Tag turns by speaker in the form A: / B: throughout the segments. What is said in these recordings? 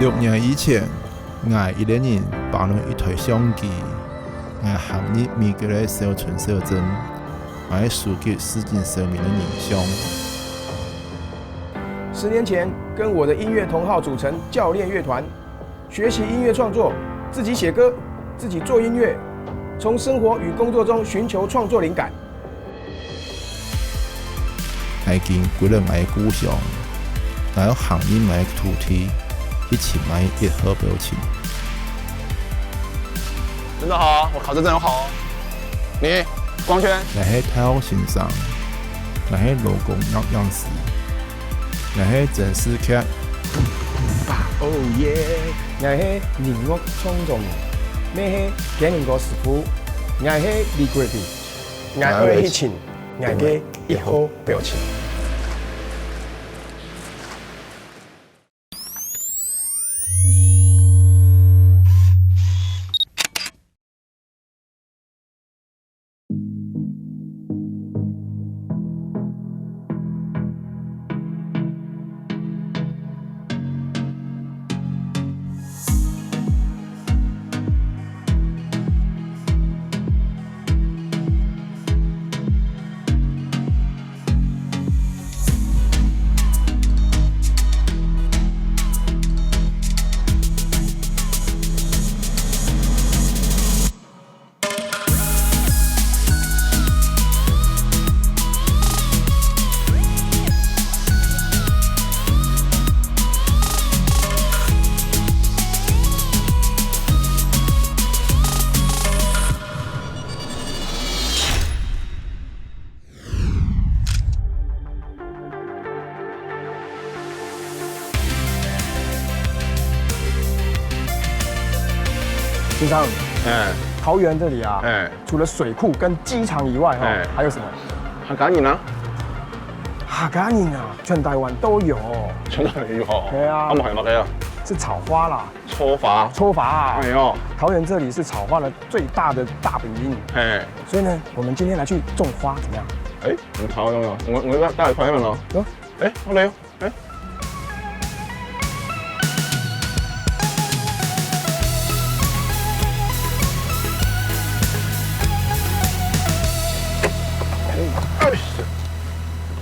A: 6年以前，我一个人绑了一台相机，我行入每个的小村小镇，我收集市井生命的影像。
B: 10年前，跟我的音乐同好组成教练乐团，学习音乐创作，自己写歌，自己做音乐，从生活与工作中寻求创作灵感。
A: 我经归了我的故乡，我要行入我的土地，一起埋一盒表情。
C: 真的好啊，我考得真的好啊。你，光圈，
A: 我喺太后欣赏，我喺劳工样式，我喺正式劇。
B: 哦耶！我係音樂創作人，我係經營過師傅，我係李國斌，我愛一群，我嘅一號表情。先生，桃园这里啊，除了水库跟机场以外，还有什么？
C: 客家人啊，
B: 客家人啊，全台湾都有。
C: 全台灣有。
B: 對啊。
C: 咁係乜嘅啊？
B: 是草花啦。
C: 搓法。
B: 搓法啊。
C: 哎呦，
B: 桃园这里是草花的最大的大本营。所以呢，我们今天来去种花，怎么样？
C: 唔炒咁啊！我而家帶佢去問咯。我嚟。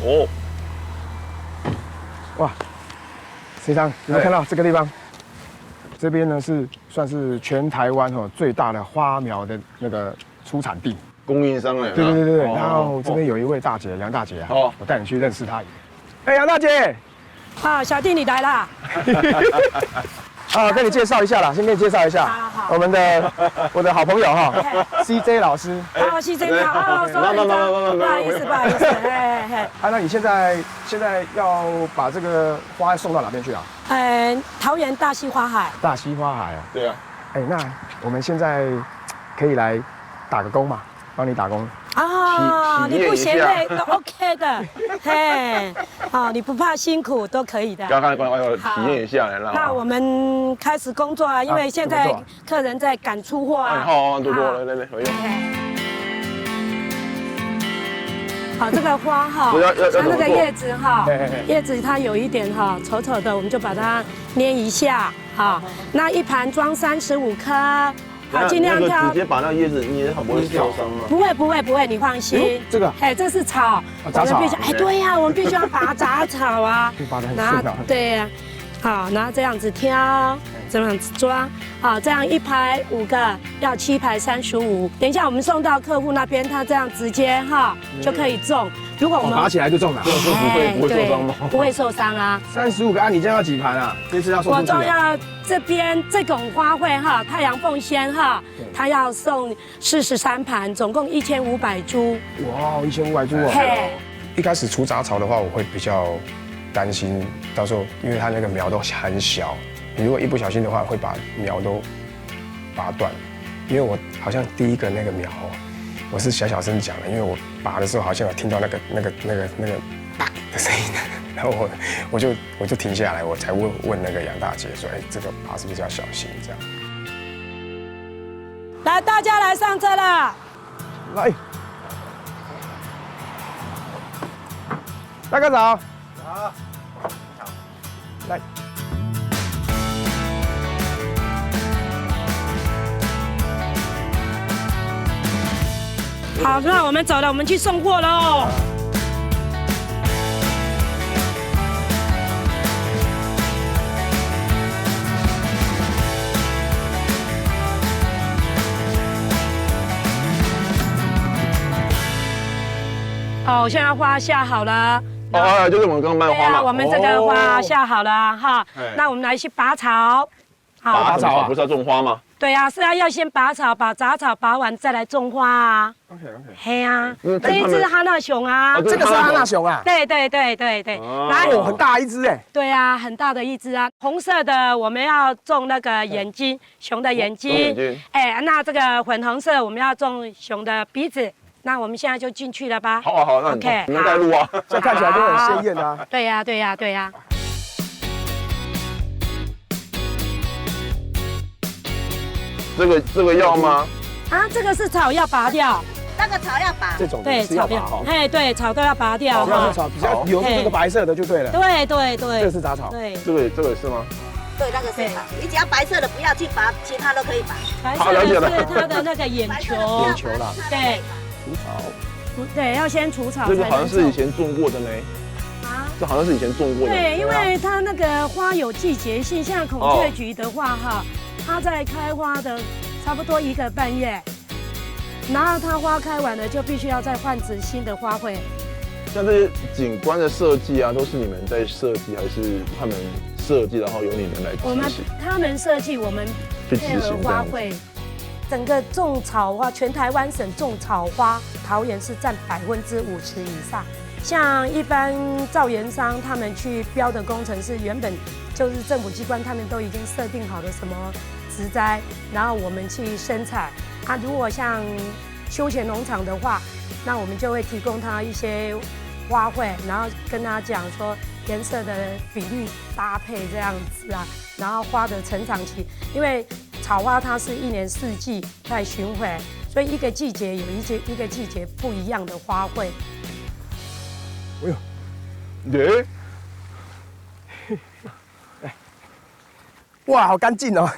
C: 哦，
B: 哇，先生，有没有看到这个地方？这边呢算是全台湾最大的花苗的那个出产地，
C: 供应商嚟。
B: 对。然后这边有一位大姐，杨大姐啊，我带你去认识她。杨大姐，
D: 小弟你来啦。
B: 跟你介绍一下啦，先跟你介绍一下，我的好朋友CJ 老师。
D: CJ 你好，不好意思，
B: 那你现在要把这个花送到哪边去啊？
D: 桃园大溪花海。
B: 大溪花海啊？
C: 对啊。
B: 那我们现在可以来打个工嘛，帮你打工。
D: 你不嫌累都 OK 的，你不怕辛苦都可以的。
C: 刚刚我体验一下来了。
D: 那我们开始工作啊，因为现在客人在赶出货啊。
C: 好，多来。
D: 好，这个花它那个叶子叶子它有一点丑丑的，我们就把它捏一下。那一盘装35颗。尽量挑。
C: 直接把那个叶子捏，它不会受伤吗？
D: 不会，你放心。
B: 这个，
D: 这是草，
B: 杂草。
D: 对呀，我们必须要拔杂草啊。
B: 拔得很顺啊。
D: 对呀，好，然后这样子挑，这样子装，好，这样1排5个，要7排35。等一下我们送到客户那边，他这样直接就可以种。如果我们
B: 拔起来就种了，
C: 不会受伤吗？
D: 不会受伤啊。
B: 35个啊，你这样要几盘啊？这次要送出去。
D: 我种要这边这种花卉太阳凤仙它要送43盘，总共1500株。
B: 哇，1500株哦。一开始除杂草的话，我会比较担心，到时候因为它那个苗都很小，你如果一不小心的话，会把苗都拔断。因为我好像第一个那个苗，我是小声讲的，因为我拔的时候好像有听到那个啪的声音，然后我就停下来，我才问那个杨大姐说，这个拔是不是要小心这样？
D: 来，大家来上车了。
B: 来，大哥早。好。来。
D: 好，那我们走了，我们去送货喽。哦，现在花下好了。
C: 哦，就是我们刚刚卖的花嘛。
D: 我们这个花下好了哈。那我们来去拔草。
C: 拔草不是要种花吗？
D: 对啊，是啊，要先拔草，把杂草拔完再来种花啊。
B: OK。
D: 嘿啊，这一只哈娜熊啊。
B: 这个是哈娜熊啊。
D: 对。
B: 来，很大一只哎。
D: 对啊，很大的一只啊。红色的我们要种那个眼睛，熊的眼睛。哎，那这个粉红色我们要种熊的鼻子。那我们现在就进去了吧？
C: 好，那 OK， 你们带路啊。
B: 这看起来就很鲜艳啊。
D: 对呀。
C: 这个要吗？
D: 啊，这个是草要拔掉。
E: 那个草要拔。
B: 这种
D: 对草要，嘿，对草都要拔掉。
B: 草比较留住这个白色的就对了。
D: 对。
B: 这个是杂草。
D: 对。
C: 这个是吗？
E: 对，那个是草。你只要白色的不要去拔，其他都可以拔。
D: 白色的是它的那个眼球。
B: 眼球啦。
D: 对。
B: 除草。
D: 对，要先除草。
C: 这个好像是以前种过的呢。啊？这好像是以前种过的。
D: 对，因为它那个花有季节性，像孔雀菊的话哈，它在开花的差不多1个半月，然后它花开完了就必须要再换植新的花卉。
C: 像这些景观的设计啊，都是你们在设计，还是他们设计，然后由你们来执行？
D: 他们设计，我们配合花卉。整个种草花，全台湾省种草花，桃园是占50%以上。像一般造园商他们去标的工程师，原本就是政府机关，他们都已经设定好了什么植栽，然后我们去生产。啊，如果像休闲农场的话，那我们就会提供他一些花卉，然后跟他讲说颜色的比例搭配这样子啊，然后花的成长期，因为草花它是1年4季在巡回，所以一个季节有一个季节不一样的花卉。
B: 哎呦，
C: 耶！
B: 哇，好干净哦，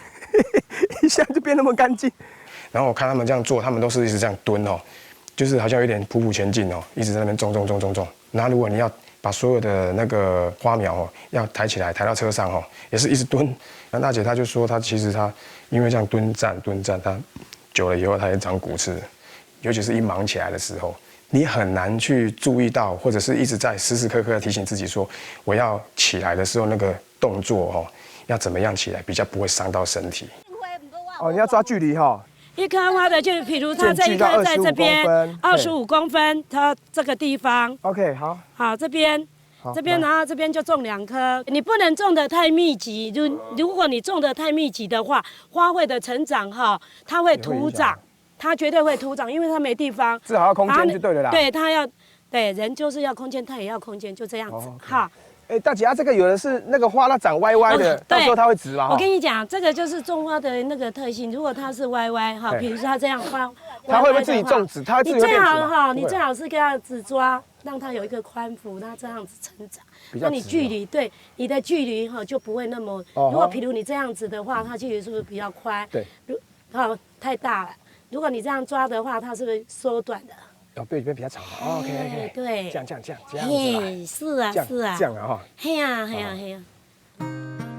B: 一下就变那么干净。
F: 然后我看他们这样做，他们都是一直这样蹲哦，就是好像有点匍匐前进哦，一直在那边种。然后如果你要把所有的那个花苗哦，要抬起来抬到车上哦，也是一直蹲。那大姐她就说，她其实她因为这样蹲站，她久了以后她也长骨刺，尤其是一忙起来的时候，你很难去注意到，或者是一直在时时刻刻提醒自己说，我要起来的时候那个动作哦，要怎么样起来比较不会伤到身体。
B: 哦，你要抓距离哈。
D: 一颗花的，就比如它这一颗在这边25公分，它这个地方。
B: OK， 好。
D: 好，这边，然后这边就种2颗。你不能种得太密集，如果你种得太密集的话，花卉的成长哈，它会徒长，它绝对会徒长，因为它没地方。
B: 至少要空间就对了啦。
D: 对，它要，对，人就是要空间，它也要空间，就这样子哈。
B: 哎，大姐，这个有的是那个花它长歪歪的，到时候它会直吗？
D: 我跟你讲，这个就是种花的那个特性。如果它是歪歪哈，比如说它这样花，
B: 它会不会自己种直？它
D: 你最好哈，你最好是给它直抓，让它有一个宽幅，它这样子成长。那你距离对你的距离哈就不会那么。如果比如你这样子的话，它距离是不是比较宽？
B: 对。
D: 太大了。如果你这样抓的话，它是不是缩短的？
B: 背比较长的 ，OK，
D: 对，
B: 这样子
D: 是啊，
B: 这样啊哈，
D: 嘿呀。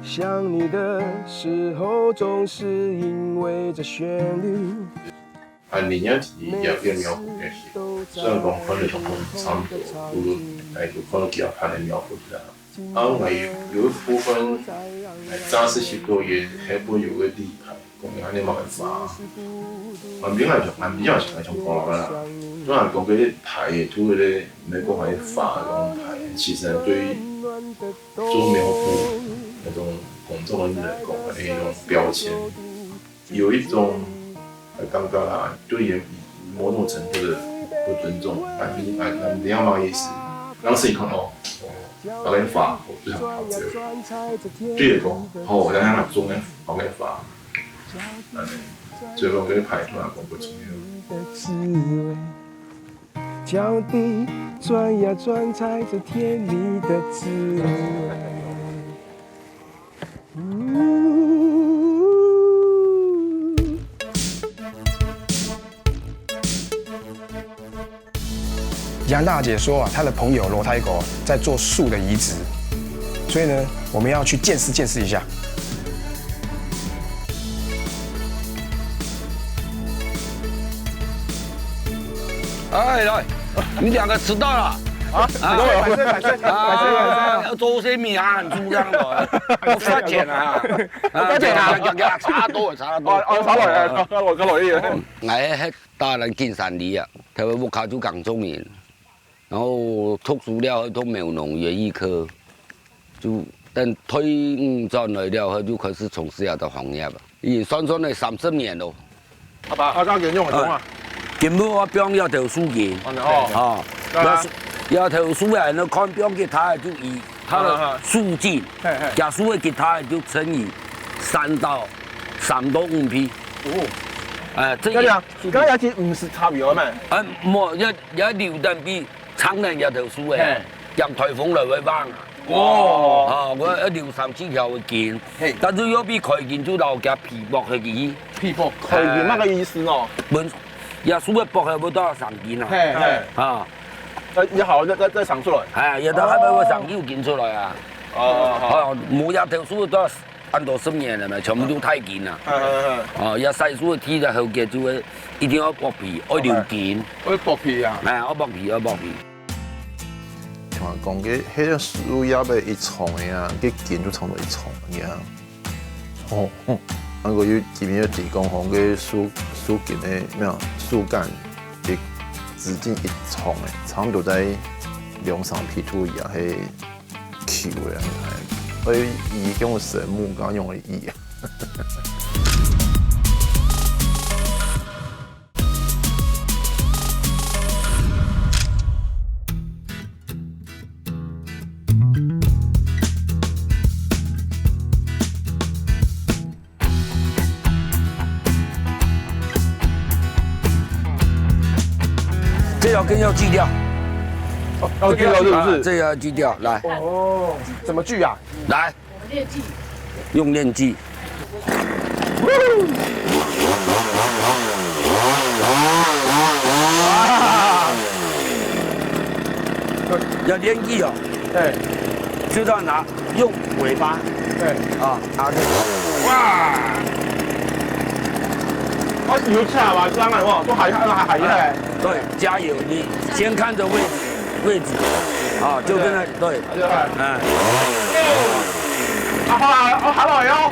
B: 想你的时候总是因为这旋律。
G: 年年是也变苗圃的是，虽然讲可能同差不多，不如就可能比较看的苗圃啦。有一部分早是许多也还不有个地盘，公园你冇办法。蛮比较喜欢种花啦。当然讲嗰啲牌嘅，除咗咧美國係法嗰種牌，其實對於做苗圃那種工作人嚟講，係一種標籤，有一種感覺啦，對某種程度的不尊重。你要嘛意思，當時看到我嘅法，我非常好這個，對嚟講，好，我讓他做嘅好嘅法，最後嗰啲牌突然講不出嚟。
B: 腳底轉呀轉，踩着甜蜜的滋味。
F: 杨大姐说啊，她的朋友罗太狗在做树的移植，所以呢，我们要去见识一下。
H: 哎，来，你2个迟到了。
F: 啊！反正
H: 要做些米啊，很猪这样的，我发钱啊，发钱啊，差多。
C: 哦，差落，加落啲嘢。
H: 我喺大人建山里啊，台湾木卡就港中人，然后读书了读苗农园艺科，就等退伍转来了后就开始从事下的行业了，已算嚟30年咯。
C: 阿家健用係點啊？
H: 根本我邊有條書記，哦，有條書啊，你看邊吉他就以它的數字，假書嘅吉他就乘以3到5匹。哦，
C: 這樣，而家有隻50插咗咩？
H: 冇有榴彈比長人有條書嘅，入颱風嚟會彎。哦，我一條3-4條會見，但是要比佢見就留嘅皮薄嘅嘢。
C: 皮薄，佢見乜嘅意思哦？
H: 也數嘅薄係冇多少上件啊！啊，
C: 以後再上出來。
H: 係，有得喺嗰個上腰見出來啊！哦，冇一條數都按到10年啦嘛，全部都太件啦。哦，有細數嘅鐵就後嘅就會一定要薄皮，愛條件。
C: 愛薄皮啊！
H: 係，愛薄皮，愛薄皮。
A: 聽講嘅迄個樹葉嘅一叢嘅啊，佢根就長到一叢嘅啊。哦。如果有這邊有地公紅嘅樹根嘅咩樹幹，嘅直徑一叢嘅，差唔多在2-3匹土一樣係球嘅，所以伊用神木，剛用嘅伊。
H: 这条根要锯掉，
C: 要锯掉是不是？
H: 这要锯掉，来。
F: 哦，怎么锯啊？
H: 来，用链锯。要链锯哦。
F: 对。
H: 就这样拿，用尾巴。
F: 对。
H: 啊，拿着。
F: 哇！
C: 我要插嘛，將來喎，都係。
H: 對，加油！你先看着位置，啊，就跟那對，嗯。
C: 我下來哦。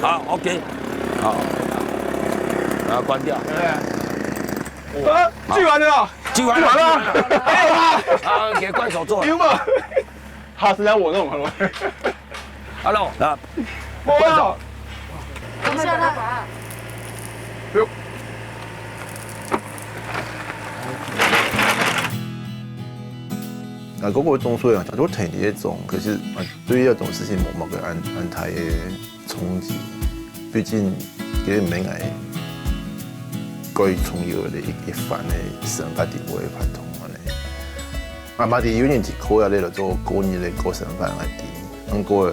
H: 好 ，OK， 好，然後關掉。
C: 锯完了，
H: 锯完了，
C: 还有吗？
H: 啊，给怪手做。
C: 丢嘛，他是要我弄吗
H: ？Hello， 啊，
C: 怪手。
E: 下来吧。
C: 丢。
A: 嗰個種水啊，都停啲一種，可是對於一種事情冇乜嘅安太嘅衝擊，畢竟佢唔係該重要嘅一番嘅生活地位傳統嘅。阿媽哋有年時考下你嚟做過年嘅過生飯嘅啲，咁過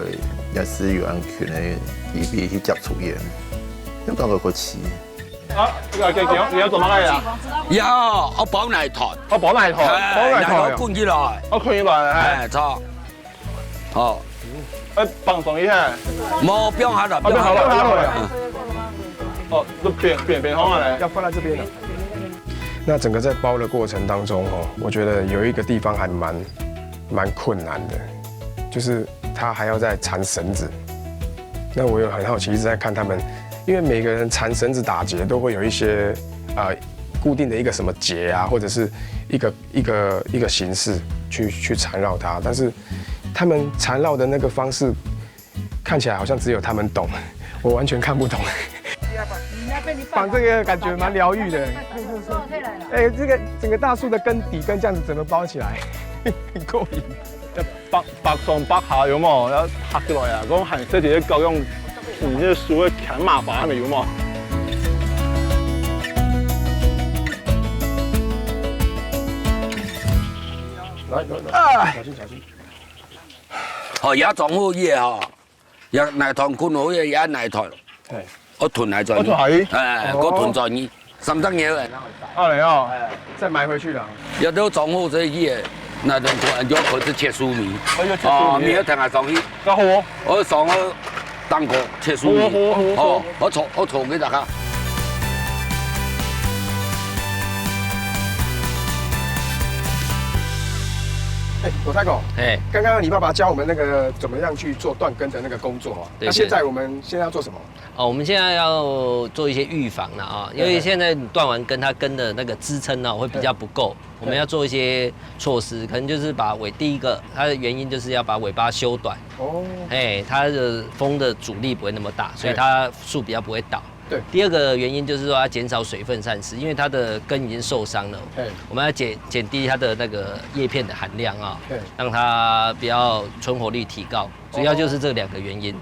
A: 也是有安全嘅依邊去接觸嘅，有感覺個似。
C: 啊，你要做乜嘢啊？
H: 有，我綁泥台。
C: 我綁泥台，綁泥台。
H: 關起來。
C: 我關起來，
H: 係錯。好。
C: 綁上一下。
H: 冇綁下啦，
C: 綁下啦。哦，都扁好了，
F: 要放在這邊的。那整個在包的過程當中哦，我覺得有一個地方還蠻困難的，就是他還要再纏繩子。那我有很好奇，一直在看他們，因為每個人纏繩子打結都會有一些固定的一個什麼結啊，或者是一個形式去纏繞它，但是他們纏繞的那個方式看起來好像只有他們懂，我完全看不懂。綁這個感覺蠻療癒的。哎，這個整個大樹的根底根這樣子整個包起來，很過癮。
C: 白上白下有冇？有拍起來啊！講行這啲夠用，你這樹會強麻煩嘅有冇？
F: 來，小心小心。
H: 哦，也装好嘢吼，也奶团滚好嘢，也奶团。我囤来转。
C: 我囤
H: 哎，我囤转伊，3张嘢嚟。
C: 嚟哦，
B: 再买回去了。
H: 也都装好这嘢，那种团就开始切酥米。
C: 哦，
H: 米要听下装去。
C: 咁好。
H: 我上去当个切酥米。哦，我炒给大家。
B: 左太狗，
I: 哎，
B: 刚刚你爸爸教我们那个怎么样去做断根的那个工作啊？那现在我们现在要做什么？
I: 哦，我们现在要做一些预防了啊，因为现在断完根，它根的那个支撑呢会比较不够，我们要做一些措施，可能就是把第一个它的原因就是要把尾巴修短。哦，哎，它的风的阻力不会那么大，所以它树比较不会倒。
B: 对，
I: 第二个原因就是说要减少水分散失，因为它的根已经受伤了，我们要减低它的那个叶片的含量啊，让它不要存活率提高，主要就是这2个原因，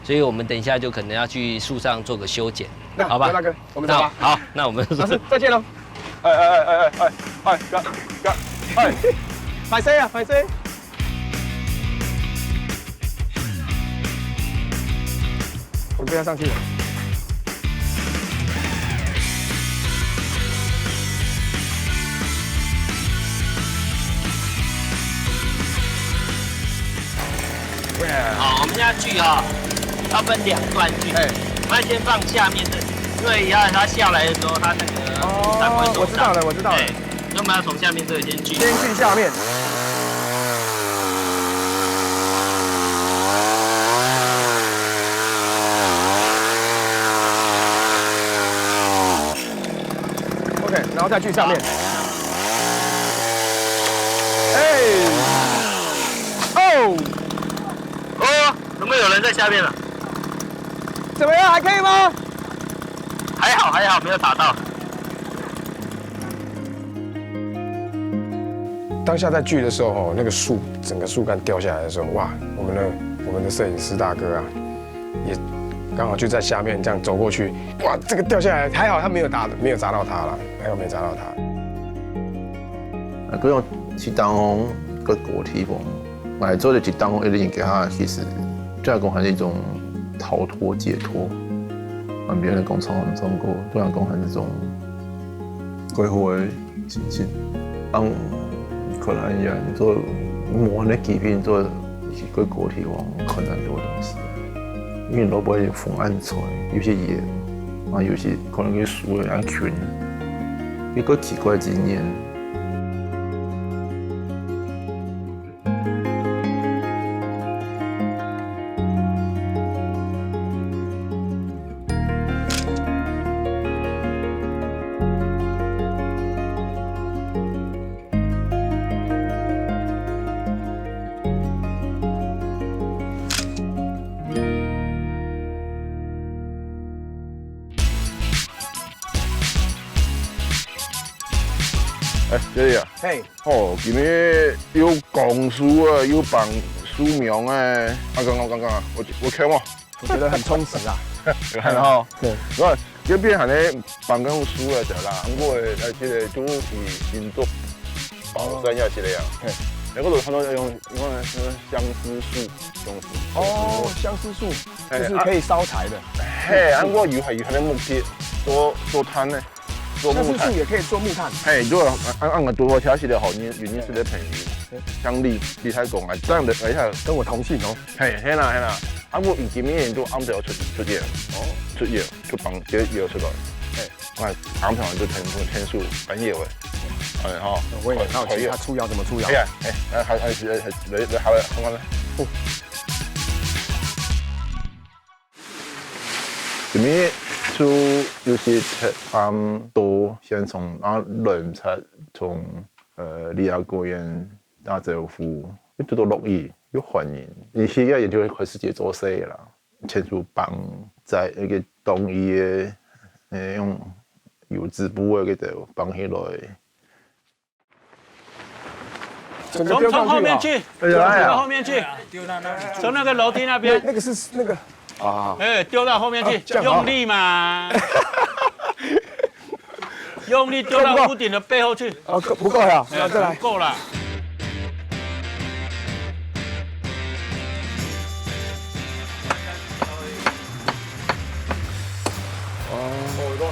I: 所以我们等一下就可能要去树上做个修剪，好吧？
B: 大哥，我们走吧。
I: 好，那我们
B: 老师再见喽。买谁啊？买谁？我不要上去了。
I: 好，我们现在锯啊，要分2段锯。我们先放下面的，因为要它下来的时候，它那个山会受伤。
B: 我知道了，我知道了。
I: 所以我们要从下面这个先锯。
B: 先锯下面。OK， 然后再锯下面。
I: 有没有人在下面了？
B: 怎么样？还可以吗？
I: 还好，没有打到。
B: 当下在锯的时候，那个整个树干掉下来的时候，哇，我们的摄影师大哥啊，也刚好就在下面这样走过去，哇，这个掉下来还好，他没有砸到他了，还好没砸到他。
A: 嗰種一檔風個果體風，買做的一檔風一定給他，其實對來講係一種逃脫解脫。別人的工廠很中國，對來講係一種歸戶的心情。可能人做磨那幾片做一個果體風，可能多東西，因為老闆有風暗吹，有些鹽，啊有些可能佢樹嘅群，一個奇怪經驗。
C: 姐啊，哦，今日有讲书啊，有放书名啊，刚刚啊，我看嘛，
B: 我觉得很充实啊，
C: 看哈，对，我这边还咧放紧书啊，就啦，我这个主题星座宝山呀之类啊，那个度他都用相思树，
B: 哦，相思树就是可以烧柴的，
C: 嘿，我有还咧木铁做炭呢。
B: 相思树也可以做木炭。
C: 如果按个多车是的好，原因是咧便宜，乡里你睇讲啊，这样的而且
B: 跟我同姓哦。
C: 系啦，我今年都啱就有出嘢，出嘢出帮这嘢出来，我啱同人都天数半夜喂，哈，
B: 我也很好奇他出窑怎么出窑。
C: 系你考虑看看啦。今年出就是多先从轮车从利亚公园大洲湖一直到落雨有欢迎，你现在也就会开始节做事啦，签署帮在那个东医的用油脂部位嗰度绑起来。
J: 从后面去，从后面去，从那个楼梯那边。
B: 那个是那个
J: 啊，丢到后面去，用力嘛，用力丢到屋顶的背后去。
B: 不够呀，再来。
J: 够了。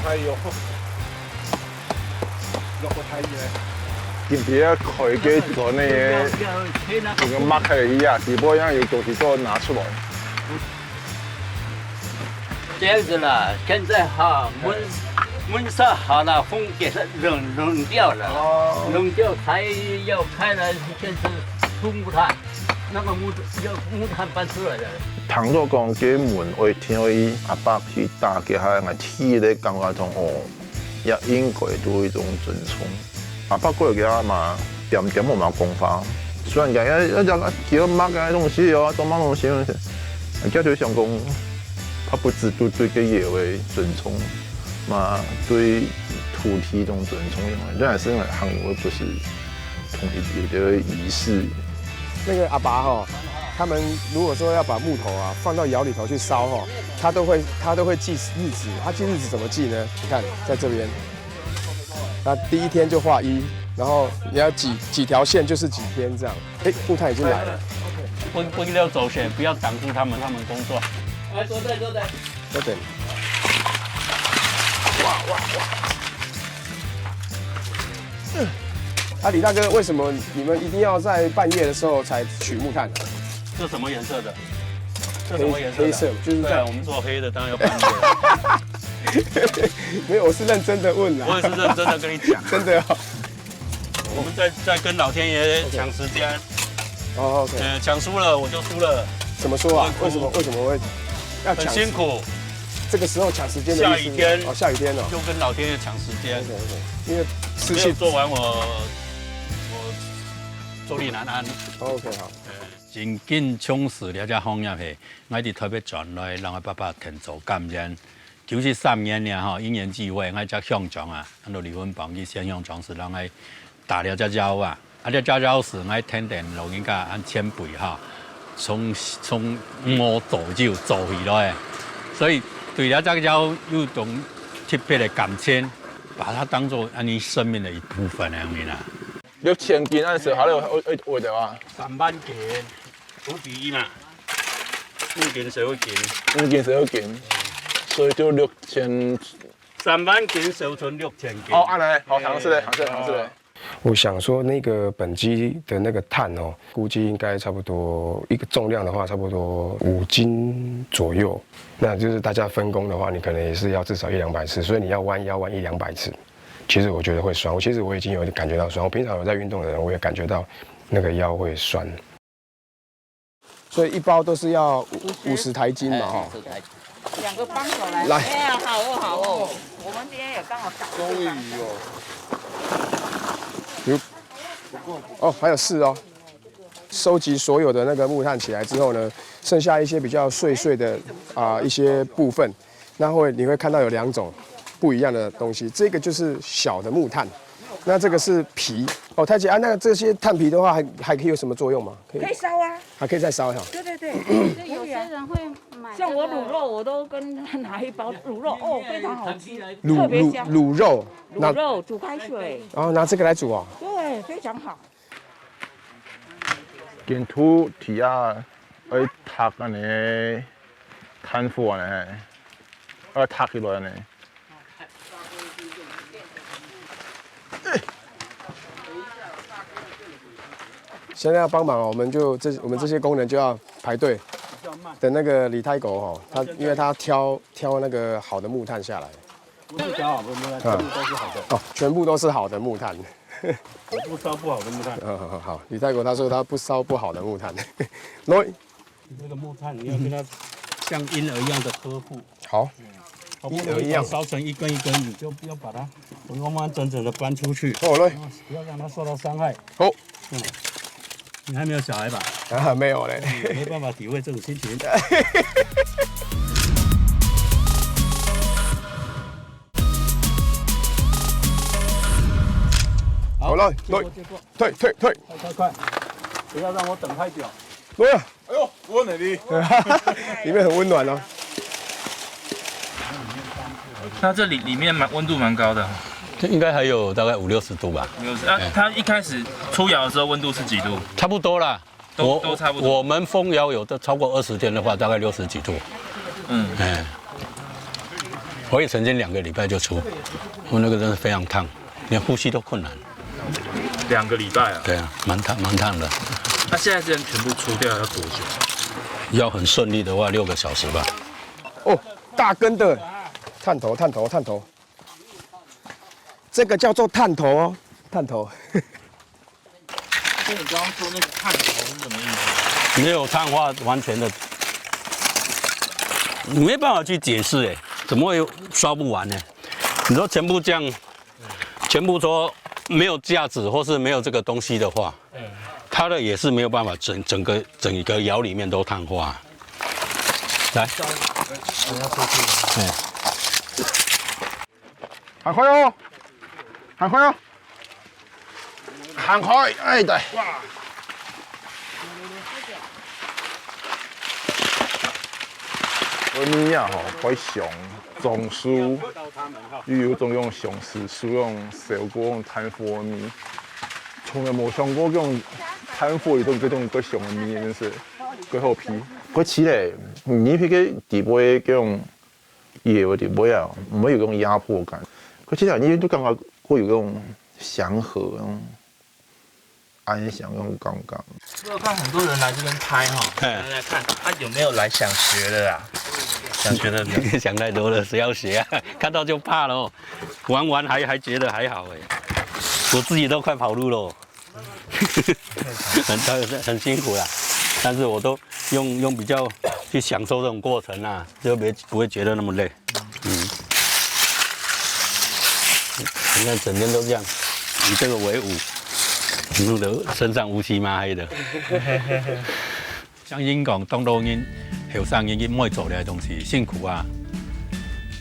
C: 哎呦，落個太熱。見唔見啊？佢嘅嗰啲嘢，同個擘開一樣，只不過有東西都拿出來。
K: 這樣子啦，現在哈焖燒好了，風給它扔掉了，扔掉才要開了，先是出木炭，那個木炭搬出來的。
C: 聽到講嘅門，我聽到伊阿爸去打嘅下，我聽咧感覺種哦，也應該都一種尊重。阿爸過嚟嘅嘛，點冇嘛講法。雖然講一叫抹嘅東西哦，多抹東西，人家就想講，他不止對個野為尊重，嘛對土地一種尊重，原來是因為韓國不是同有的儀式。
B: 那個阿爸哈，他們如果說要把木頭啊放到窯裡頭去燒哈，他都會記日子。他記日子怎麼記呢？你看在這邊，他第一天就畫1，然後你要幾條線就是幾天這樣。哎，木炭已經來了。
J: 不要走線，不要擋住他們工作。
K: 來，坐對。
B: 坐對。哇！啊，李大哥，為什麼你們一定要在半夜的時候才取木炭呢？
J: 這什麼顏色的？這什麼顏色？
B: 黑色，就是在
J: 我們做黑的，當然要半夜。
B: 沒有，我是認真的問啦。
J: 我也是認真的跟你講，
B: 真的哦。
J: 我們在跟老天爺搶時間。
B: 哦 ，OK。
J: 搶輸了我就輸了。
B: 怎麼說啊？為什麼會要搶？
J: 很辛苦。
B: 這個時候搶時間的
J: 下雨天
B: 哦，下雨天哦，
J: 就跟老天爺搶時間。
B: 因為濕
J: 氣做完我坐立難安。
B: OK 好。
L: 真緊衝死了，只行業係，我哋特別轉來，讓我爸爸填做感染。93年呢，吼，因緣際會，我只鄉長啊，按照離婚幫去先鄉長是讓我打了只鳥啊，只鳥是我天電老人家按前輩哈，從我做就做起來，所以對了只鳥有種特別的感情，把它當做你生命的一部分咁樣啦。
C: 6000斤嗰陣時，喺度會到啊
J: ？3萬斤，好啲嘛？5斤少斤
C: ，5斤少斤，所以就6000。
J: 3萬斤收存6000斤。
C: 哦，安尼，好，嘗試嘞。
B: 我想說，那個本機的那個碳哦，估計應該差不多一個重量的話，差不多5斤左右。那就是大家分工的話，你可能也是要至少100-200次，所以你要彎腰彎100-200次。其實我覺得會酸，其實我已經有點感覺到酸。我平常有在運動的人，我也感覺到那個腰會酸。所以一包都是要50台斤嘛，哈。
M: 2個幫手來。
B: 來。
M: 哎呀，好哦。我們今天也剛好趕。終於
B: 哦，還有4哦。收集所有的那個木炭起來之後呢，剩下一些比較碎的一些部分，那你會看到有2種不一樣的東西。這個就是小的木炭，那這個是皮。哦，太姐啊，那這些炭皮的話還可以有什麼作用嗎？
M: 可以燒啊，
B: 還可以再燒哈。
M: 對。有些人會買，像我滷肉，我都跟拿一包滷肉，哦，非常好吃，特別香。
B: 滷肉
M: 煮開水，
B: 然後拿這個來煮哦。
M: 對，非常好。
C: 見土地啊，去塌安尼，炭火安尼，塌起來安尼。
B: 現在要幫忙哦，我們這些工人就要排隊，等那個李太狗哦，因為他挑那個好的木炭下來。
J: 不是挑好的木炭，全部都是好的。
B: 哦，全部都是好的木炭。
J: 我不燒不好的木炭。
B: 好，李太狗他說他不燒不好的木炭。
J: 那個木炭你要跟它像嬰兒一樣的呵護。
B: 好。嬰兒一樣。
J: 燒成一根一根，你就要把它完完整整的搬出去。
B: 好嘞。
J: 不要讓它受到傷害。
B: 好。
J: 你還沒有小孩吧？
B: 啊，沒有嘞。
J: 沒辦法體會這種心情。
B: 好了，退，
J: 快，不要讓我等太久。
B: 對啊，
C: 哎呦，溫嚟啲，
B: 裡面很溫暖哦。
N: 它這裡面溫度蠻高的，
L: 這應該還有大概50-60度吧。
N: 它一開始出窯的時候溫度是幾度？
L: 差不多啦，
N: 都差不多。
L: 我們封窯有的超過20天的話，大概60幾度。我也曾经2个礼拜就出，我那个真的非常烫，连呼吸都困难。
N: 2个礼拜啊？
L: 对啊，蛮烫的。
N: 那现在这人全部出掉要多久？
L: 要很顺利的话，6个小时吧。
F: 哦，大根的探头，这个叫做探头哦，探头。
N: 所以你刚刚说那个探头是什么意思？
L: 没有碳化完全的，你没办法去解释哎，怎么会刷不完呢？你说全部这样，全部说没有架子或是没有这个东西的话，它的也是没有办法整个窑里面都碳化。来，
C: 喊快哦！喊快哦！喊快！哎，对。我米啊吼，可以上种树，又有种用上市树用烧锅用炭火的米，从来冇上过用炭火里头这种个上的米，真是几好皮。佢似咧，你迄个地位嗰種嘢嘅地位啊，唔會有嗰種壓迫感。佢似咧，你都感覺會有嗰種祥和、嗰種安詳嗰種感覺。
N: 我看很多人來這邊拍哈，來看他有沒有來想學的啊？想學的沒有？
L: 想太多了，誰要學啊？看到就怕咯，玩還覺得還好哎，我自己都快跑路咯，很辛苦啦。但是我都用比較去享受這種過程啊，就不會覺得那麼累。你看整天都這樣，以這個為伍，弄得身上烏漆嘛黑的。像英講，當到因後生因唔可以做呢啲東西，辛苦啊。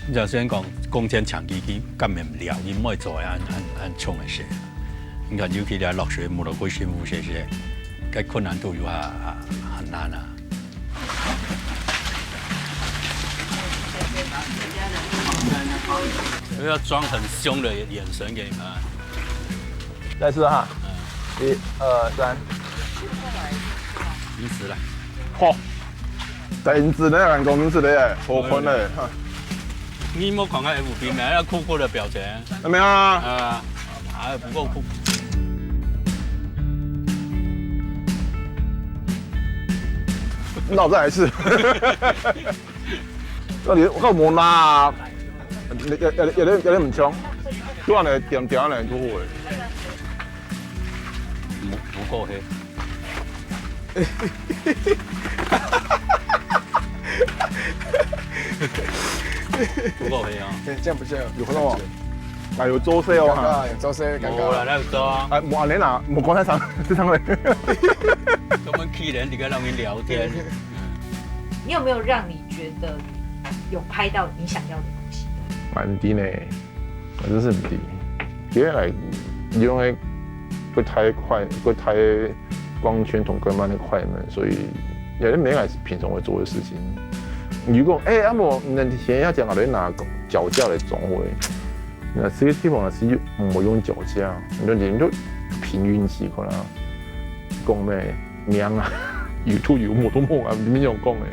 L: 你就先講工錢長期去幹唔了，因唔可以做啊，很衝嘅事。你看尤其嚟落水冇得會辛苦些些。该困难度有很难啊。要装很凶的眼神给你们。
C: 再试哈，1、2、3，
L: 银子来。
C: 嚯，真子呢，人工银子嘞，好困嘞。
L: 你冇看看 FB 咩？那酷酷的表情。
C: 怎么样
L: 啊？还不够酷。
C: 那我再来一次。我靠冇拉，有啲唔衝，都話你點嚟都會。
L: 不夠黑。不夠黑啊！
F: 這樣不這樣，
C: 有看到嗎？啊，有周色哦哈，
F: 有周色，尷尬。
L: 冇啦，那有周啊。
C: 啊，冇你嗱，冇講太長，太長嘞。
L: 我們客人就跟他們聊天。
O: 你有沒有讓你覺得有拍到你想要的東西？
C: 蠻低呢，真是唔低。因為嚟用嘅佢太快，佢太光圈同跟慢的快門，所以有啲每個人平常會做嘅事情。如果阿冇，你先要講你拿腳架嚟裝會，那這個地方是唔會用腳架，你就憑運氣可能講咩命啊，有吐有冇都冇啊，裡面有講嘅。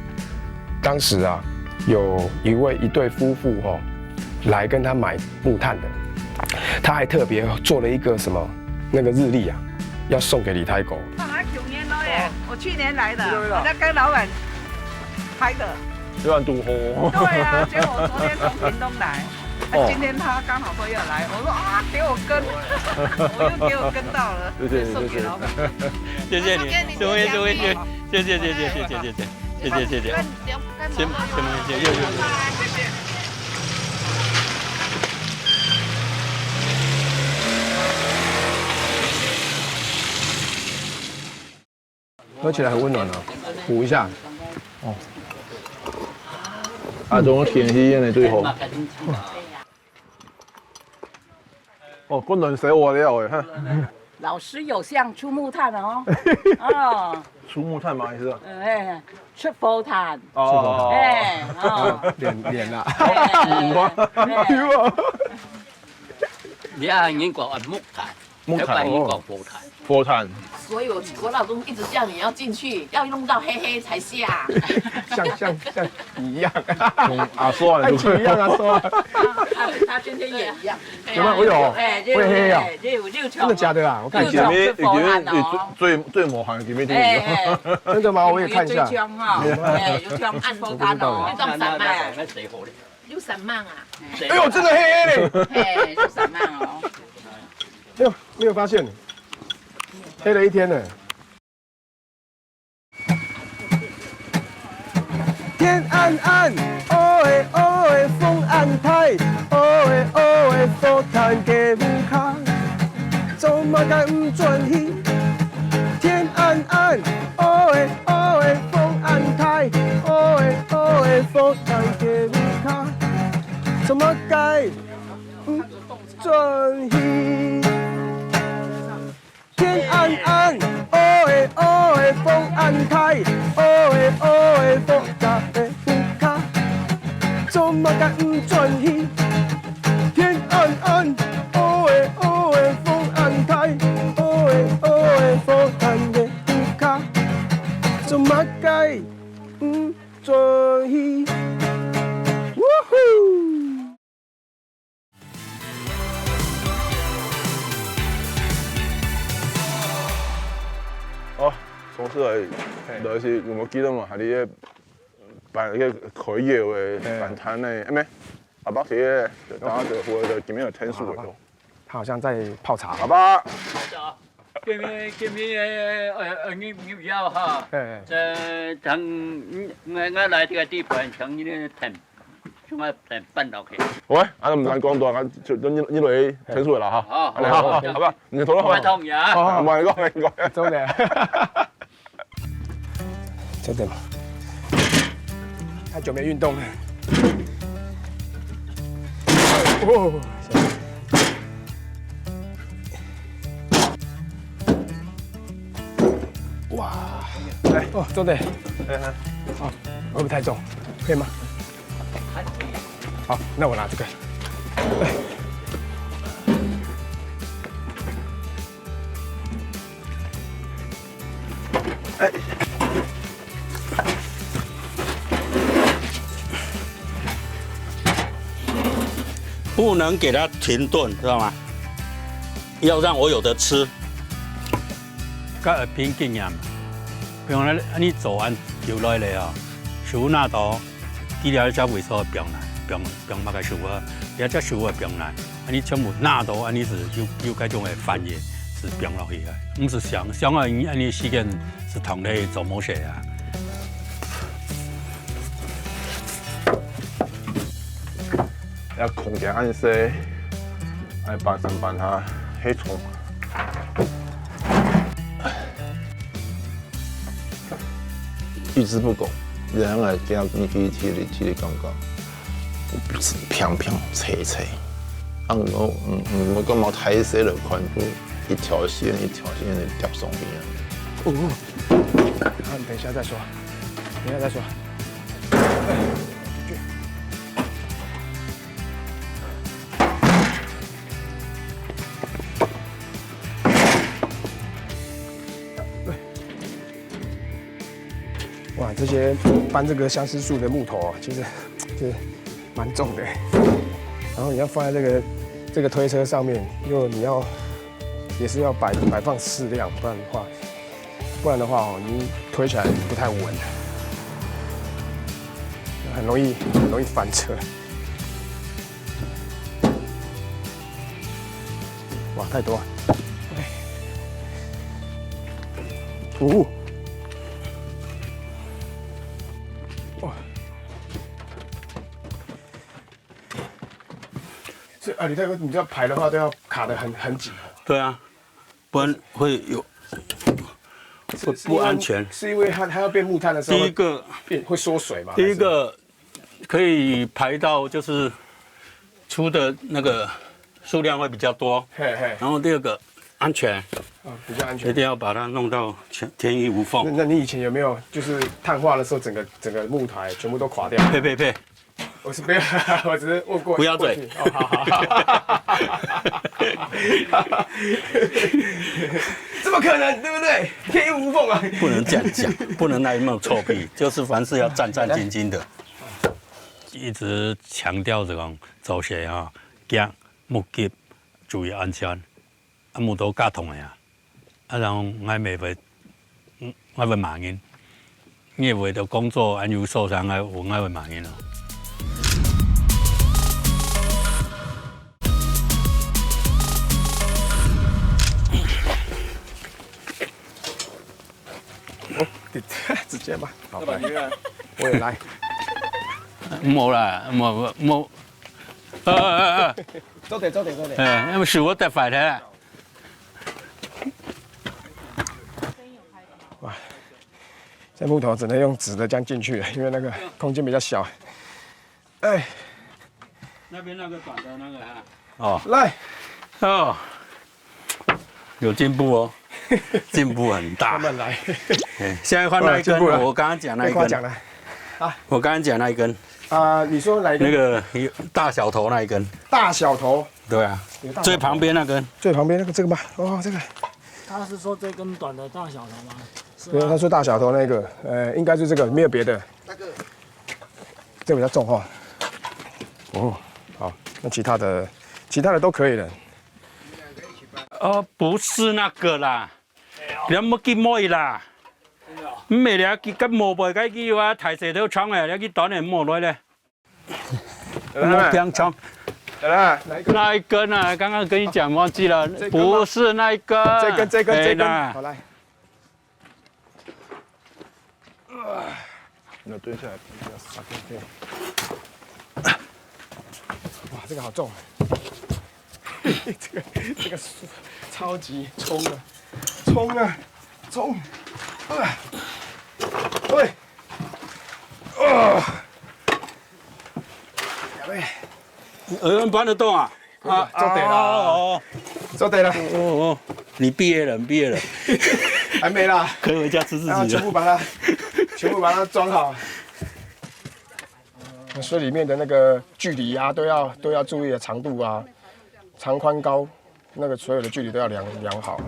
F: 當時啊，有一對夫婦哦，來跟他買木炭的，他還特別做了一個什麼那個日曆啊，要送給李太狗。
P: 9年了耶，我去年來的，我在跟老闆拍的。
C: 有人賭貨。
P: 對啊，結果我昨天從屏東來，今天他剛好說要來，我說啊，給我跟，我又給我跟到了，送給老闆。
L: 謝謝你，周威，謝謝。先，又。
F: 喝起來很溫暖啊，補一下。
C: 哦。啊，種天氣煙係最好。哦，嗰輪死我了誒！
P: 老師有像出木炭哦。哦。
C: 出木炭嗎？意思？
P: 哎，出火炭。
C: 哦。
P: 哎，哦。
F: 臉啦。
K: 你啊，英國係木炭，
C: 木炭
K: 英國火炭。
C: 火炭。
Q: 所以我老公一直叫你要进去，要弄到黑黑才下。
B: 像一样。
C: 阿说
B: 爱情一样啊，说。
Q: 他今天也一样。
B: 有吗？我有。
Q: 哎，
B: 会黑哦。
Q: 真
B: 的假的啊？我看一下。
C: 最模范的前面就
Q: 有。
B: 真的吗？我也看一下。
Q: 有枪哈，有枪按风干哦，要装3万。有3万啊！
B: 哎呦，真的黑黑嘞！
Q: 哎，有3万哦。
B: 哎呦，没有发现，黑了一天了。天暗暗，哦诶哦诶，风暗太，哦诶哦诶，风弹给不卡，做嘛该唔转去？天暗暗，哦诶哦诶，风暗太，哦诶哦诶，风弹给不卡，做嘛该唔转去？天暗暗，哦诶哦诶，风暗太，哦诶哦诶，风甲会有卡，做嘛该唔转去？天暗暗，哦诶哦诶，风暗太，哦诶哦诶，风弹会有卡，做嘛该唔转去？呜呼！
C: 哦，从事就是有冇記得嘛？係啲辦嘅開業嘅辦攤咧，咩？阿爸寫，然後就或者見面有天數嘅。
B: 他好像在泡茶。
C: 阿爸。
K: 今日你要哈，這等我來這個地盤，從你哋騰，從我騰搬落去。
C: 喂，阿唔難講到，我就呢類天數啦嚇。好，好，好吧，你討論好。
K: 唔係痛呀。
C: 唔係講，唔係講，
B: 真的。真的嗎？太久沒運動了。哦。哇！來哦，重點。好，会不会太重？可以吗？
K: 还可以。
B: 好，那我拿这个。哎。
L: 不能给它停顿，知道吗？要让我有的吃。个平经验，比如说你做完游来了啊，树那度，底了才为所병来，병嘛个树啊，也只树啊병来，你全部那度，你是有这种的反应是병落去的，不是想啊，你时间是同类做某些啊。
C: 要空间暗色，来搬上搬下，黑虫。玉之不苟，然后见你去体的感觉，平平斜斜，啊我感觉太细了，看出一条线的叠上边。
B: 哦，好，你等一下再说，等一下再说。哇，这些搬这个相思树的木头啊，其实蛮重的。然后你要放在这个推车上面，你也是要摆放适量，不然的话哦，你推起来不太稳，很容易翻车。哇，太多了。哦。是啊，你这样排的话都要卡得很紧。
L: 对啊，不然会有不安全。
B: 是因为它要变木炭的时候，
L: 第一个
B: 会缩水嘛。
L: 第一个可以排到就是出的那个数量会比较多。然后第二个安全。
B: 比较安全。
L: 一定要把它弄到天衣无缝。
B: 那你以前有没有就是碳化的时候，整个木台全部都垮掉？
L: 呸！
B: 我是不要，我只是问过。
L: 不要嘴。
B: 哦，好。怎么可能，对不对？天衣无缝啊！
L: 不能这样讲，不能那么臭屁，就是凡事要战战兢兢的，一直强调这种做事哈，惊目击，注意安全，啊，木都加痛的啊，啊，然后我袂骂人，因为为了工作安有受伤，我会骂人咯。
B: 直接吧，好吧，我也来。
L: 冇啦，冇。
B: 走点。
L: 那么是我在反台。
B: 哇，这木头只能用纸的这样进去，因为那个空间比较小。哎，
L: 那边那个短的那个哈。
B: 哦，来，
L: 哦，有进步哦。进步很大，
B: 慢慢来。
L: 现在换那一根，我刚刚讲那一根。
B: 讲了。啊，
L: 我刚刚讲那一根。
B: 你说哪一根？
L: 那个大小头那一根。
B: 大小头。
L: 对啊。最旁边那根。
B: 最旁边那个这个吧？哦，这个。
J: 他是说这根短的大小头吗？
B: 对，他说大小头那个，应该是这个，没有别的。那个。这个比较重哈。哦，好，那其他的都可以了。
L: 不是那个啦。你冇去摸伊啦，唔係你去吉摸背雞機話提蛇都衝嘅，你去短嚟摸落咧。摸邊衝？那一根啊，剛剛跟你講忘記了，不是那一根。
B: 這根。好來。
C: 那蹲下來比較傻
B: 對。哇，這個好重。這個超級衝的。衝！對，
L: 有人搬得動啊？
B: 做對了。
L: 哦，你畢業了？
B: 還沒啦，
L: 可以回家吃自己的。
B: 全部把它裝好。所以裡面的那個距離啊，都要注意的長度啊，長寬高，那個所有的距離都要量好。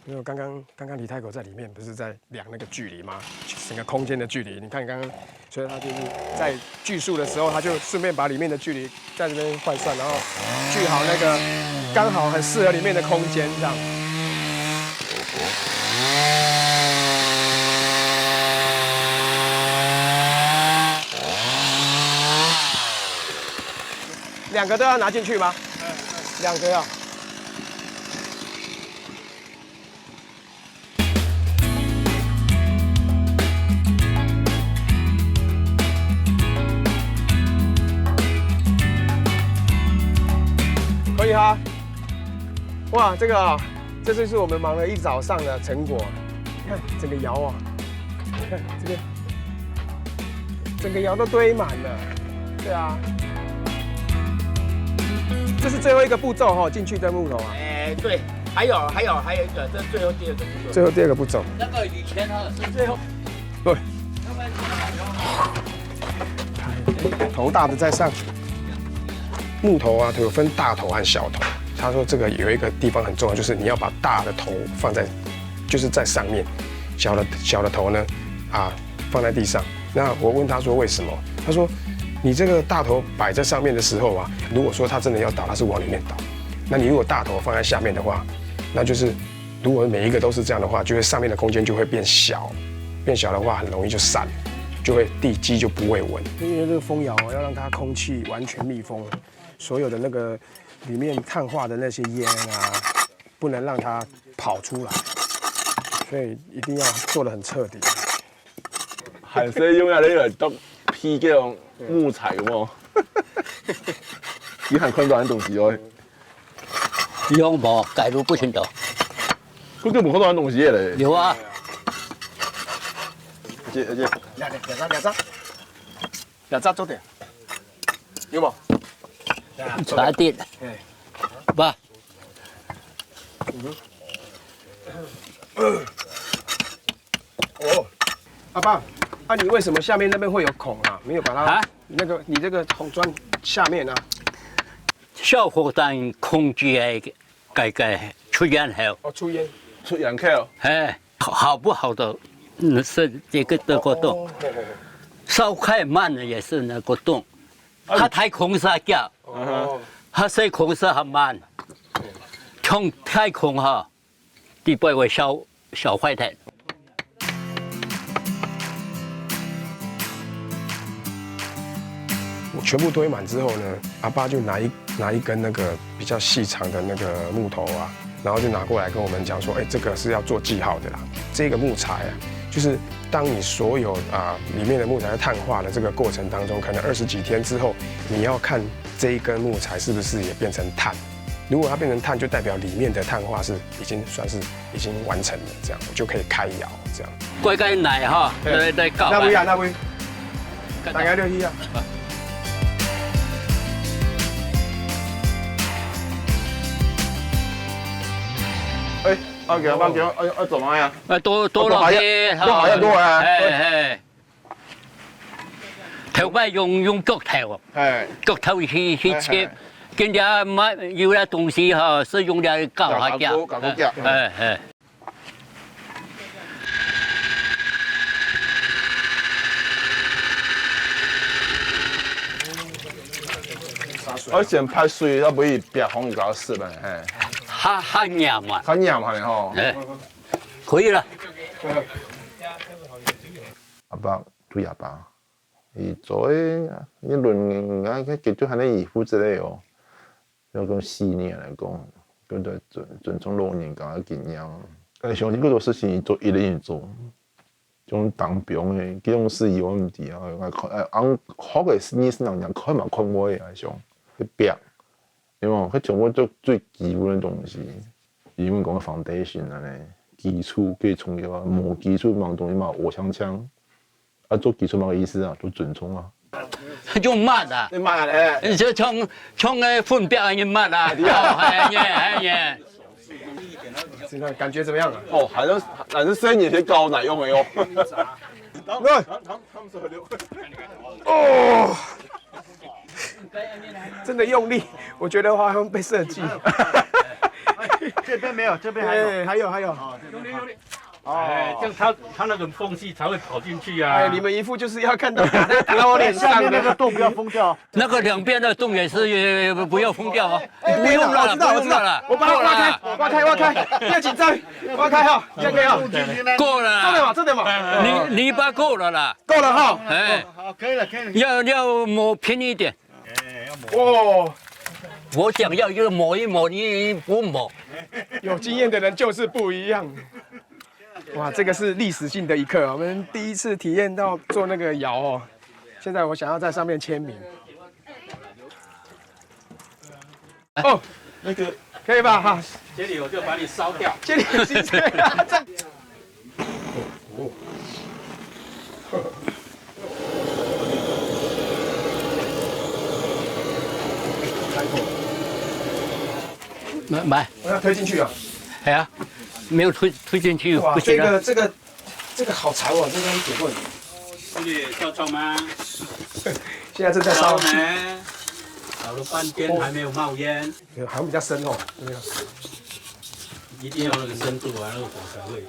B: 因为刚刚李太狗在里面不是在量那个距离吗？整个空间的距离，你看刚刚，所以他就是在锯树的时候，他就顺便把里面的距离在这边换算，然后锯好那个刚好很适合里面的空间这样。两个都要拿进去吗？两个要。可以哈。哇，这个这就是我们忙了一早上的成果。你看整个窑啊，你看这边，整个窑都堆满了。对啊。这是最后一个步骤哈，进去的木头啊。
Q: 对，还有一个，这是最后第二个步骤。
B: 最后第二个步骤。
Q: 那个以前呢是最后。
B: 对。头大的在上。木头啊，有分大头和小头。他说这个有一个地方很重要，就是你要把大的头放在，就是在上面，小的头呢，放在地上。那我问他说为什么？他说。你这个大头摆在上面的时候啊，如果说它真的要倒，它是往里面倒。那你如果大头放在下面的话，那就是如果每一个都是这样的话，就会上面的空间就会变小，变小的话很容易就散，就会地基就不会稳。因为这个封窑要让它空气完全密封，所有的那个里面碳化的那些烟啊，不能让它跑出来，所以一定要做得很彻底。
C: 係使用下呢個都批嗰種木材咁喎，你係看到啲東西喎。
K: 用無介入不清楚。
C: 佢根本看到啲東西嚟。
K: 有啊。
B: 兩扎做點，有冇？
K: 茶點。不。
B: 哦，阿爸，啊，你为什么下面那边会有孔啊？没有把它啊？那个你这个红砖下面呢？
K: 小火弹空气改出烟后。
B: 哦，出烟
C: 口。
K: 哎，好不好的，是这个这个洞。烧开慢了也是那个洞，它太空撒叫，它水空撒很慢，从太空哈，地不会小坏蛋。
B: 我全部堆满之后呢，阿爸就拿一根那个比较细长的那个木头啊，然后就拿过来跟我们讲说，哎，这个是要做记号的啦。这个木材啊，就是当你所有里面的木材碳化的这个过程当中，可能20几天之后，你要看这一根木材是不是也变成碳。如果它变成碳，就代表里面的碳化是算是已经完成了，这样我就可以开窑这样。
K: 乖乖奶哈，来搞。
B: 那位啊，那位，大家留意啊。
C: 哎，阿強，做乜呀？
K: 多落去，
C: 多啊！
K: 係。頭尾用腳頭，腳頭去切，跟住買有啲東西哈，是用嚟搞下腳，係。
C: 我先拍水，它不会变红搞死了，哎。
K: 它黏嘛，
C: 它黏嘛的吼。
K: 哎，可以了。
C: 阿爸，对阿爸，伊做诶，一轮啊，佢叫做係啲衣服之類哦，有講4年嚟講，佢就尊重老人家嘅經驗。誒，像呢嗰種事情做一年做，種當兵嘅，嗰種事有問題啊！按好嘅意思人看嘛看我嘅啊，像去逼。因為佢全部做最基本嘅東西，英文講嘅 foundation 啊咧，基礎最重要啊，冇基礎冇東西嘛，我槍，啊做基礎冇意思啊，做尊重啊。
K: 就抹啊，
C: 你抹咧，
K: 你就從糞便你抹啊，哎。
B: 现在感觉怎么样啊？
C: 哦，还是生意些高奶用的哟。
B: 哦。真的用力，我觉得好像被设计。
J: 这边没有，这边还有。
B: 还有。
J: 用力。哦，这样它那种缝隙才会跑进去啊。
B: 哎，你们一副就是要看到打在我脸上
J: 下面那个洞不要封掉。
K: 那个两边的洞也是不要封掉啊。
B: 不用了，我知道了，我把它挖开，不要紧张，挖开哈，这样可以哈。
K: 够了，
B: 真的嘛。
K: 泥巴够了啦。
B: 够了哈。
K: 哎，
J: 好，可以了。
K: 要磨平一点。
B: 哦，
K: 我想要就抹一抹，你不抹。
B: 有经验的人就是不一样。哇，这个是历史性的一刻，我们第一次体验到做那个窑哦。现在我想要在上面签名。哦，
J: 那个
B: 可以吧？哈，
J: 这里我就把你烧掉。
B: 这里有薪水啊！
K: 买，
B: 我要推进去啊！
K: 哎呀，没有推进去，
B: 哇，
K: 不行啊。
B: 这个好长哦，这个铁棍。
J: 这里要烧吗？
B: 现在正在烧。
J: 烧了半天还没有冒烟。
B: 好像比较深哦。
J: 一定要那个深度啊，那个火才会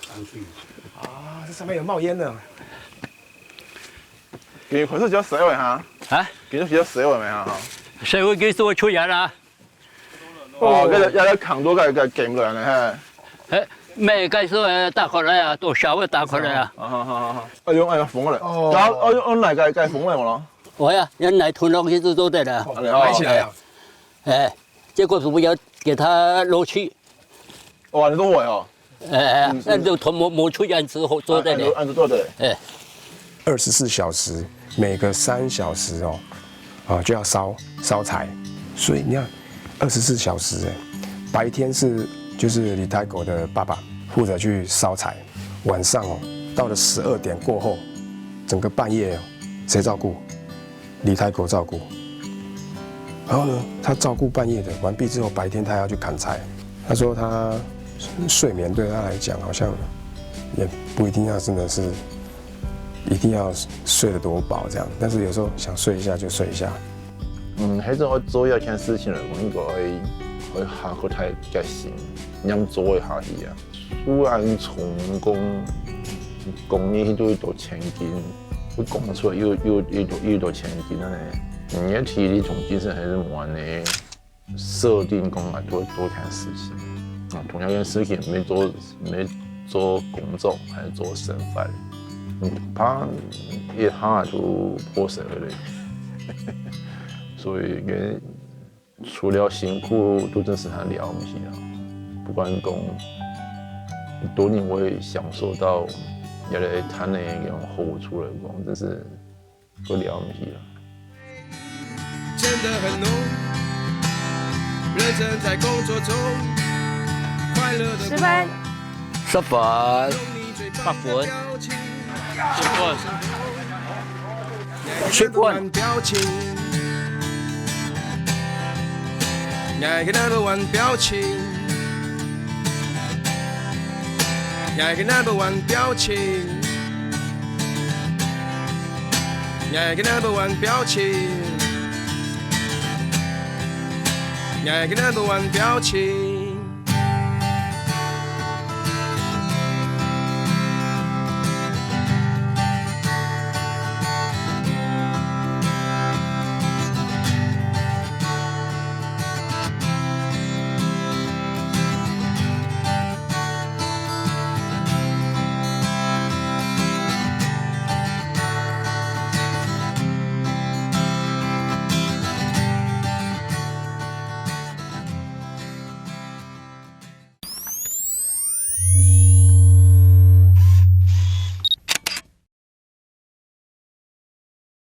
J: 上去。
B: 啊，这上面有冒烟的。
C: 佢回收咗水位哈？
K: 啊？
C: 佢都咗水位未啊？
K: 水位幾多出人啊？
C: 哦，跟住有啲扛多嘅勁量嘅
K: 係。咩計數打過來啊？多少打過來啊？
C: 我用縫嚟，我用嚟計縫嚟我咯。
K: 我呀，人來囤東西都得了，
B: 買起來啊！
K: 哎，結果不要給他攞去。
C: 哇，你都會哦？
K: 那就磨出樣之後做得了。
C: 按照做的。
K: 哎
B: ，24小時，每個3小時哦，就要燒柴，所以你看24小時白天就是李太狗的爸爸負責去燒柴，晚上到了12點過後，整個半夜誰照顧？李太狗照顧。然後呢，他照顧半夜的，完畢之後白天他要去砍柴。他說他
F: 睡眠对他来讲好像也不一定要真的是一定要睡得多饱这样，但是有时候想睡一下就睡一下。
C: 迄种我做一件事情来讲，应该会下好太决心，念做一下去啊。虽然从讲你迄度一道千斤，会讲出来有一道千斤啊呢。你的体力从精神还是蛮的设定讲啊，多看事情啊，同样一件事情没做工作还是做生饭，怕一下就破产了。所以跟除了辛苦，都真是很了不起了。不管讲多年会享受到也来谈的那种好处来讲，真是都了不起了。
R: 真的很浓，认真在工作中，快乐的
D: 10分
H: ，10分
I: ，8分
R: ，7分，表情，爱个 number one 表情，爱个 number one 表情，爱个 number one 表情。爱个 number one 表情。